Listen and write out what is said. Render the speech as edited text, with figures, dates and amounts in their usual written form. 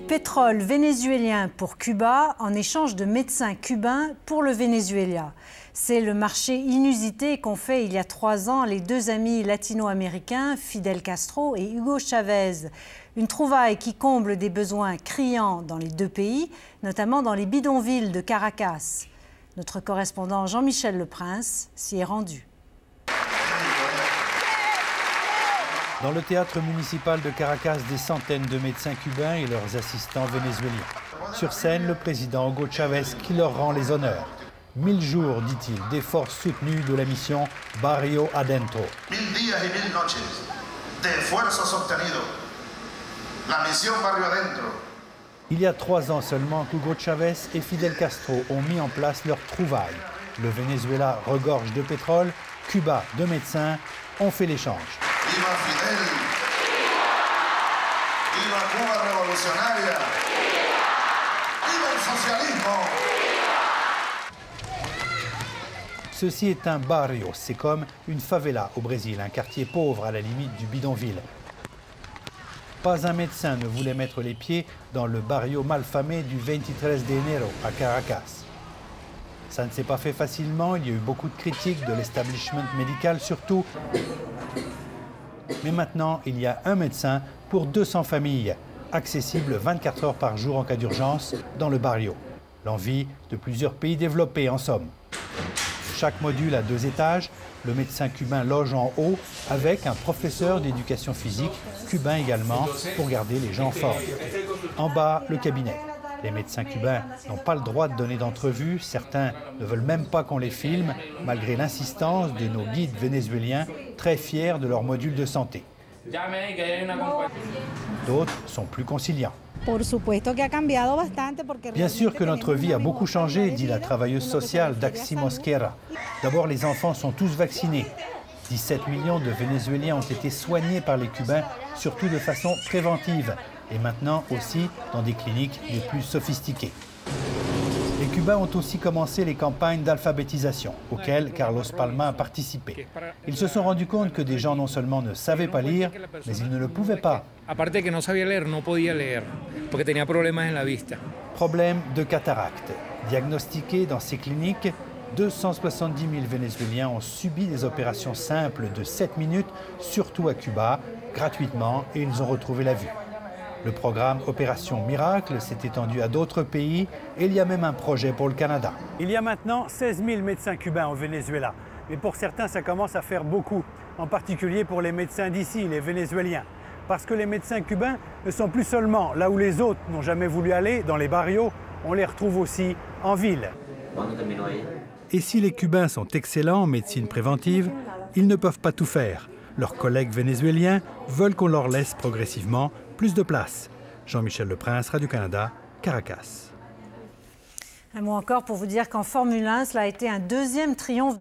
pétrole vénézuélien pour Cuba en échange de médecins cubains pour le Venezuela. C'est le marché inusité qu'ont fait il y a 3 ans les deux amis latino-américains Fidel Castro et Hugo Chavez. Une trouvaille qui comble des besoins criants dans les deux pays, notamment dans les bidonvilles de Caracas. Notre correspondant Jean-Michel Leprince s'y est rendu. Dans le théâtre municipal de Caracas, des centaines de médecins cubains et leurs assistants vénézuéliens. Sur scène, le président Hugo Chavez qui leur rend les honneurs. 1000 jours, dit-il, d'efforts soutenus de la mission Barrio Adentro. 1000 días y 1000 noches de esfuerzos obtenidos. La misión Barrio Adentro. Il y a 3 ans seulement qu'Hugo Chavez et Fidel Castro ont mis en place leur trouvaille. Le Venezuela regorge de pétrole, Cuba de médecins, ont fait l'échange. Viva Fidel! Viva Cuba revolucionaria! Viva el socialismo! Ceci est un barrio, c'est comme une favela au Brésil, un quartier pauvre à la limite du bidonville. Pas un médecin ne voulait mettre les pieds dans le barrio malfamé du 23 de enero à Caracas. Ça ne s'est pas fait facilement, il y a eu beaucoup de critiques de l'establishment médical surtout. Mais maintenant, il y a un médecin pour 200 familles, accessible 24 heures par jour en cas d'urgence dans le barrio. L'envie de plusieurs pays développés en somme. Chaque module a 2 étages. Le médecin cubain loge en haut avec un professeur d'éducation physique, cubain également, pour garder les gens forts. En bas, le cabinet. Les médecins cubains n'ont pas le droit de donner d'entrevue. Certains ne veulent même pas qu'on les filme, malgré l'insistance de nos guides vénézuéliens, très fiers de leur module de santé. D'autres sont plus conciliants. Bien sûr que notre vie a beaucoup changé, dit la travailleuse sociale Daxi Mosquera. D'abord, les enfants sont tous vaccinés. 17 millions de Vénézuéliens ont été soignés par les Cubains, surtout de façon préventive, et maintenant aussi dans des cliniques les plus sophistiquées. Les Cubains ont aussi commencé les campagnes d'alphabétisation, auxquelles Carlos Palma a participé. Ils se sont rendus compte que des gens non seulement ne savaient pas lire, mais ils ne le pouvaient pas. Problème de cataracte. Diagnostiqués dans ces cliniques, 270 000 Vénézuéliens ont subi des opérations simples de 7 minutes, surtout à Cuba, gratuitement, et ils ont retrouvé la vue. Le programme Opération Miracle s'est étendu à d'autres pays et il y a même un projet pour le Canada. Il y a maintenant 16 000 médecins cubains au Venezuela. Mais pour certains, ça commence à faire beaucoup, en particulier pour les médecins d'ici, les Vénézuéliens. Parce que les médecins cubains ne sont plus seulement là où les autres n'ont jamais voulu aller, dans les barrios, on les retrouve aussi en ville. Et si les Cubains sont excellents en médecine préventive, ils ne peuvent pas tout faire. Leurs collègues vénézuéliens veulent qu'on leur laisse progressivement plus de place. Jean-Michel Leprince, Radio-Canada, Caracas. Un mot encore pour vous dire qu'en Formule 1, cela a été un 2e triomphe.